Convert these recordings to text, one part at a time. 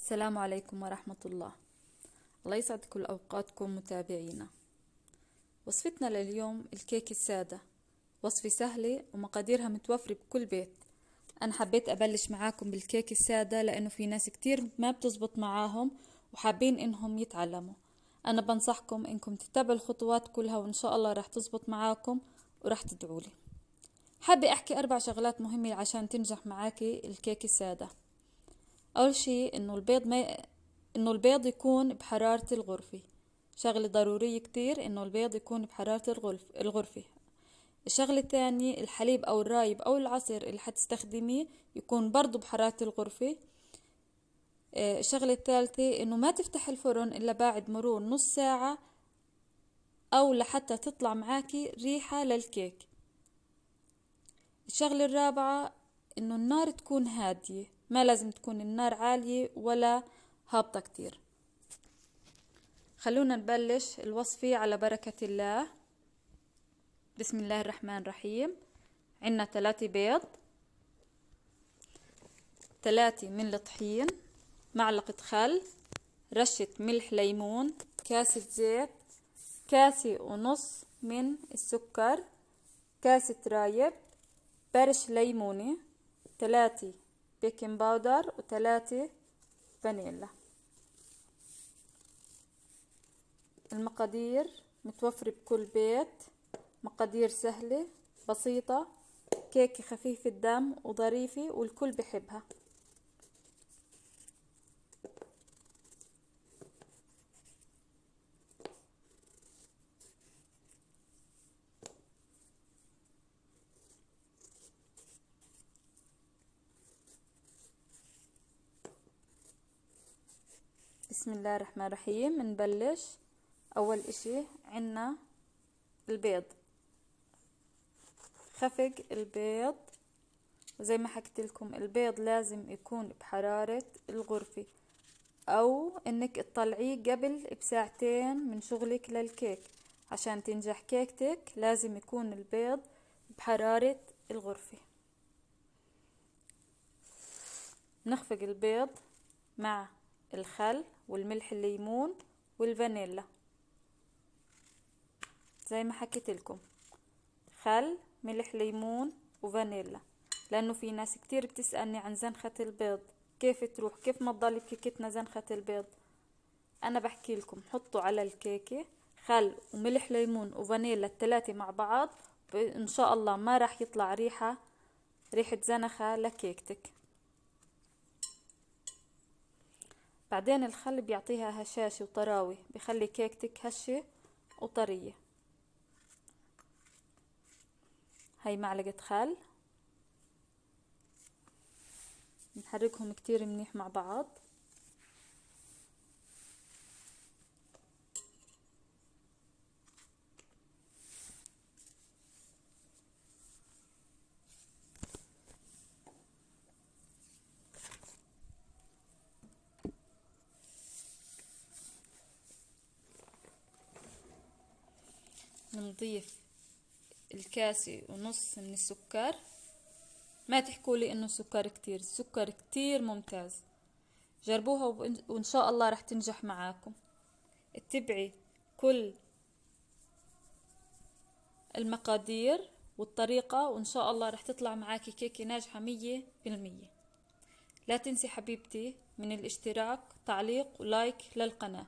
السلام عليكم ورحمة الله. الله يسعد كل أوقاتكم متابعينا. وصفتنا لليوم الكيك السادة، وصفة سهلة ومقاديرها متوفرة بكل بيت. أنا حبيت أبلش معاكم بالكيك السادة لأنه في ناس كتير ما بتزبط معاهم وحابين إنهم يتعلموا. أنا بنصحكم إنكم تتبعوا الخطوات كلها وإن شاء الله راح تزبط معاكم وراح تدعولي. حابة أحكي 4 شغلات مهمة عشان تنجح معاكي الكيك السادة. أول شي إنه البيض يكون بحرارة الغرفة. شغلة ضرورية كتير إنه البيض يكون بحرارة الغرفة. الشغلة الثانية الحليب أو الرايب أو العصير اللي حتستخدميه يكون برضو بحرارة الغرفة. الشغلة الثالثة إنه ما تفتح الفرن إلا بعد مرور نص ساعة أو لحتى تطلع معاكي ريحة للكيك. الشغلة الرابعة إنه النار تكون هادية، ما لازم تكون النار عالية ولا هابطة كتير. خلونا نبلش الوصفة على بركة الله. بسم الله الرحمن الرحيم. عنا 3 بيض، 3 من الطحين، معلقة خل، رشة ملح ليمون، كاسة زيت، 1.5 كاسة من السكر، كاسة رايب، برش ليمونة، 3 بيكنج باودر و3 فانيلا. المقادير متوفرة بكل بيت، مقادير سهلة بسيطة، كيكة خفيفة الدم وظريفة والكل بحبها. بسم الله الرحمن الرحيم. نبلش. أول إشي عنا البيض. خفق البيض، وزي ما حكيت لكم البيض لازم يكون بحرارة الغرفة، أو إنك تطلعيه قبل بساعتين من شغلك للكيك. عشان تنجح كيكتك لازم يكون البيض بحرارة الغرفة. نخفق البيض مع الخل والملح الليمون والفانيلا زي ما حكيت لكم، خل ملح ليمون وفانيلا. لانه في ناس كتير بتسألني عن زنخة البيض، كيف تروح، كيف ما تضل بكيكتنا زنخة البيض. انا بحكي لكم حطوا على الكيكة خل وملح ليمون وفانيلا ال3 مع بعض، ان شاء الله ما راح يطلع ريحة زنخة لكيكتك. بعدين الخل بيعطيها هشاشة وطراوة، بيخلي كيكتك هشة وطرية. هاي معلقة خل، نحركهم كتير منيح مع بعض. نضيف 1.5 كاسة من السكر. ما تحكولي انه السكر كتير، السكر كتير ممتاز، جربوها وان شاء الله رح تنجح معاكم. اتبعي كل المقادير والطريقة وان شاء الله رح تطلع معاكي كيكة ناجحة 100%. لا تنسي حبيبتي من الاشتراك، تعليق ولايك للقناة.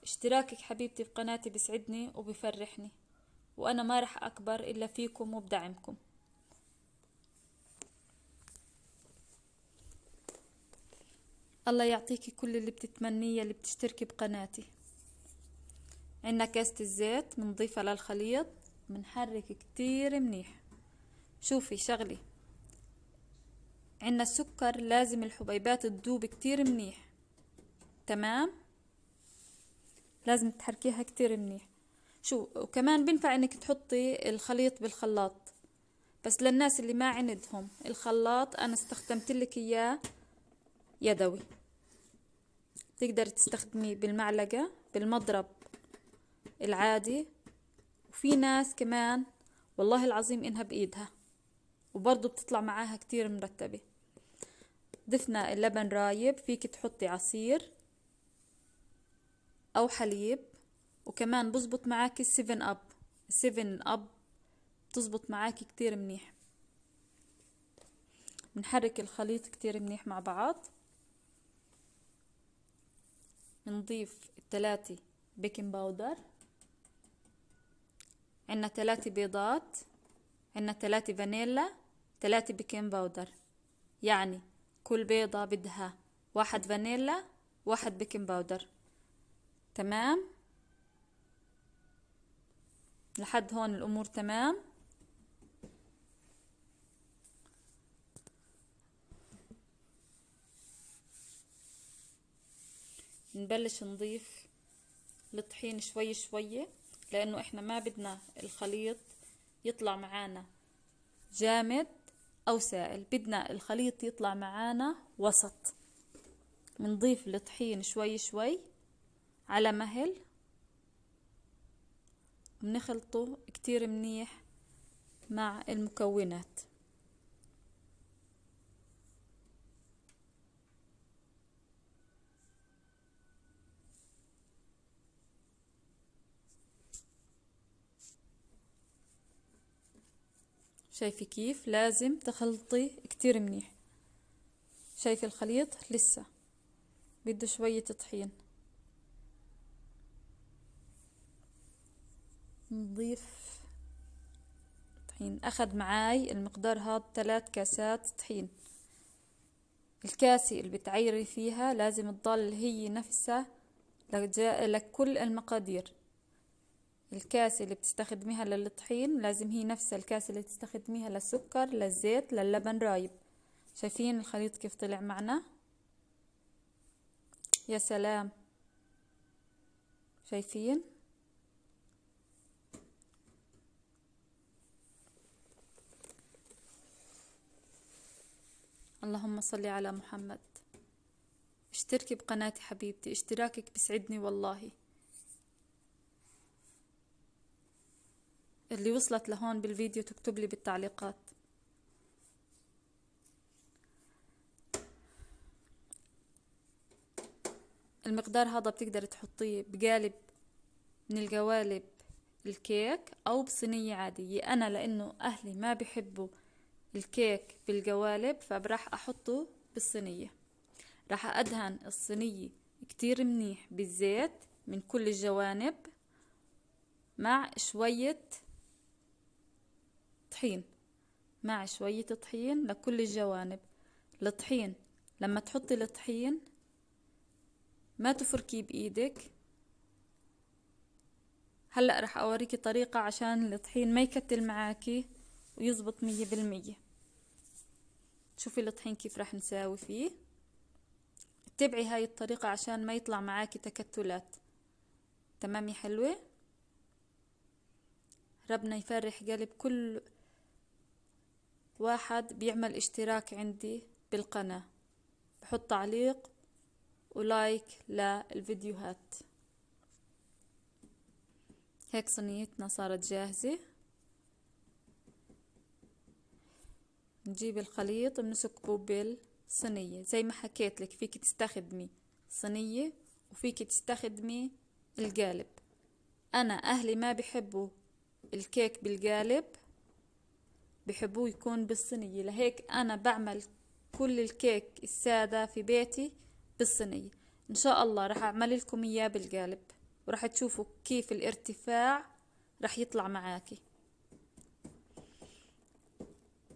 اشتراكك حبيبتي بقناتي بسعدني وبفرحني، وانا ما رح اكبر الا فيكم وبدعمكم. الله يعطيكي كل اللي بتتمنيه اللي بتشتركي بقناتي. عنا كاسة الزيت منضيفها للخليط، منحرك كتير منيح. شوفي شغلي، عنا السكر لازم الحبيبات تذوب كتير منيح، تمام؟ لازم تحركيها كتير منيح. وكمان بنفع انك تحطي الخليط بالخلاط، بس للناس اللي ما عندهم الخلاط انا استخدمت لك اياه يدوي. تقدر تستخدميه بالمعلقة، بالمضرب العادي، وفي ناس كمان والله العظيم انها بايدها وبرضو بتطلع معاها كتير مرتبة. ضفنا اللبن رايب، فيك تحطي عصير او حليب، وكمان بزبط معاكي السيفن اب. السيفن اب تزبط معاكي كتير منيح. بنحرك الخليط كتير منيح مع بعض. بنضيف 3 بيكنج باودر، عنا 3 بيضات، عنا 3 فانيلا، 3 بيكنج باودر، يعني كل بيضة بدها 1 فانيلا 1 بيكنج باودر. تمام، لحد هون الأمور تمام. نبلش نضيف الطحين شوي شوي، لأنه إحنا ما بدنا الخليط يطلع معانا جامد أو سائل، بدنا الخليط يطلع معانا وسط. بنضيف الطحين شوي شوي على مهل، بنخلطه كتير منيح مع المكونات. شايفي كيف لازم تخلطي كتير منيح؟ شايفي الخليط لسه بده شوية طحين. نضيف طحين، اخد معاي المقدار هاد 3 كاسات طحين. الكاسة اللي بتعيري فيها لازم تضل هي نفسها لكل المقادير. الكاسة اللي بتستخدميها للطحين لازم هي نفسها الكاسة اللي تستخدميها للسكر، للزيت، للبن رايب. شايفين الخليط كيف طلع معنا؟ يا سلام، شايفين؟ اللهم صل على محمد. اشتركي بقناتي حبيبتي، اشتراكك بيسعدني والله. اللي وصلت لهون بالفيديو تكتب لي بالتعليقات. المقدار هذا بتقدر تحطيه بقالب من القوالب الكيك او بصينية عادية. انا لانه اهلي ما بيحبوا الكيك بالقوالب فبراح احطه بالصينية. راح ادهن الصينية كتير منيح بالزيت من كل الجوانب مع شوية طحين، مع شوية طحين لكل الجوانب. الطحين لما تحطي الطحين ما تفركيه بايدك. هلأ رح اوريكي طريقة عشان الطحين ما يكتل معاكي ويزبط 100%. شوفي الطحين كيف رح نساوي فيه. اتبعي هاي الطريقة عشان ما يطلع معاكي تكتلات. تمام يا حلوة؟ ربنا يفرح قلب كل واحد بيعمل اشتراك عندي بالقناة، بحط تعليق ولايك للفيديوهات. هيك صينيتنا صارت جاهزة. نجيب الخليط بنسكبه بالصينية زي ما حكيت لك. فيك تستخدمي صينية وفيك تستخدمي القالب. انا اهلي ما بحبوا الكيك بالقالب، بحبوه يكون بالصينية، لهيك انا بعمل كل الكيك السادة في بيتي بالصينية. ان شاء الله راح اعمل لكم اياه بالقالب وراح تشوفوا كيف الارتفاع راح يطلع معاكي.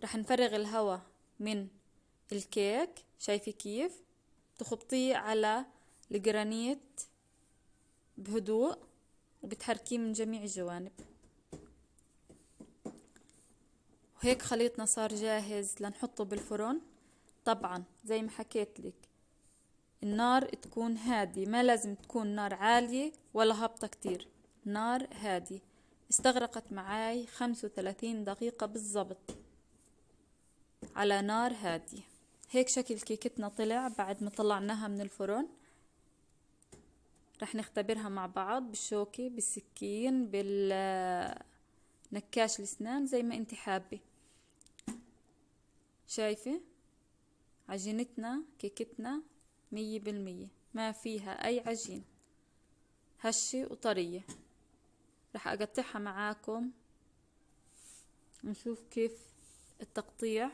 راح نفرغ الهواء من الكيك. شايفي كيف تخبطيه على الجرانيت بهدوء وبتحركيه من جميع الجوانب. وهيك خليطنا صار جاهز لنحطه بالفرن. طبعا زي ما حكيت لك النار تكون هادي، ما لازم تكون نار عالية ولا هابطة كتير، نار هادي. استغرقت معاي 35 دقيقة بالضبط على نار هادية. هيك شكل كيكتنا طلع بعد ما طلعناها من الفرن. رح نختبرها مع بعض بالشوكة، بالسكين، بالنكاش الاسنان، زي ما انت حابة. شايفة عجينتنا كيكتنا 100%، ما فيها أي عجين، هشة وطرية. رح أقطعها معاكم نشوف كيف التقطيع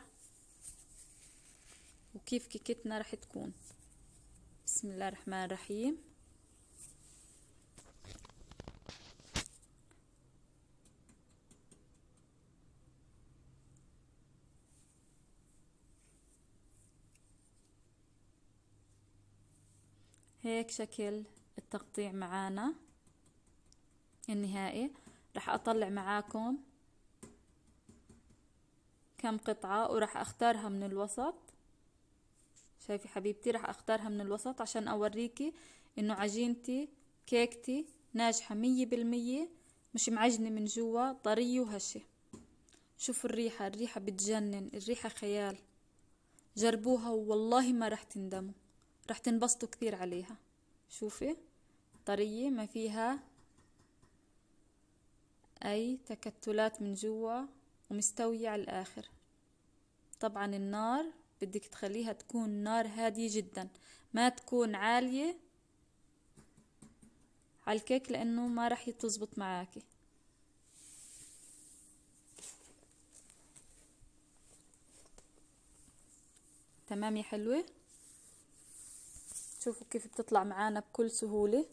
وكيف كيكتنا رح تكون. بسم الله الرحمن الرحيم. هيك شكل التقطيع معانا النهائي. رح أطلع معاكم كم قطعة ورح أختارها من الوسط. شايفي حبيبتي، رح أختارها من الوسط عشان أوريكي إنه عجينتي كيكتي ناجحة 100%، مش معجنة من جوا، طرية وهشة. شوفوا الريحة بتجنن، الريحة خيال. جربوها والله ما رح تندموا، رح تنبسطوا كثير عليها. شوفي طرية، ما فيها أي تكتلات من جوا، ومستوية على الآخر. طبعا النار بدك تخليها تكون نار هادية جدا، ما تكون عالية على الكيك لأنه ما رح تزبط معاكي. تمام يا حلوة. شوفوا كيف بتطلع معانا بكل سهولة.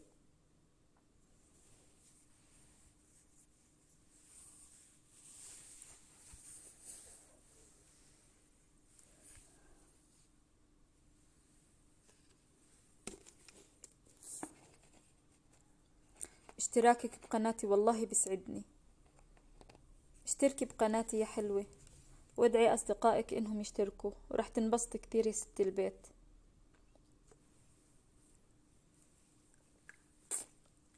اشتراكك بقناتي والله بيسعدني. اشتركي بقناتي يا حلوة، وادعي أصدقائك إنهم يشتركوا، ورح تنبسطي كتير يا ست البيت.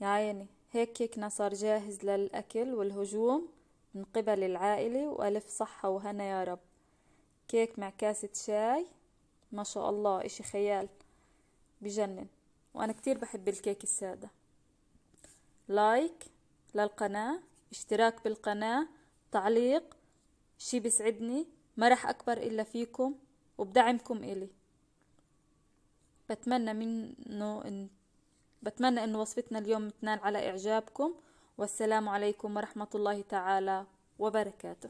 يا عيني، هيك كيكنا صار جاهز للأكل والهجوم من قبل العائلة، وألف صحة وهنا يا رب. كيك مع كاسة شاي، ما شاء الله، اشي خيال بجنن. وأنا كتير بحب الكيك السادة. لايك للقناة، اشتراك بالقناة، تعليق، شي بيسعدني. ما رح أكبر إلا فيكم وبدعمكم إلي. بتمنى إنه وصفتنا اليوم تنال على إعجابكم. والسلام عليكم ورحمة الله تعالى وبركاته.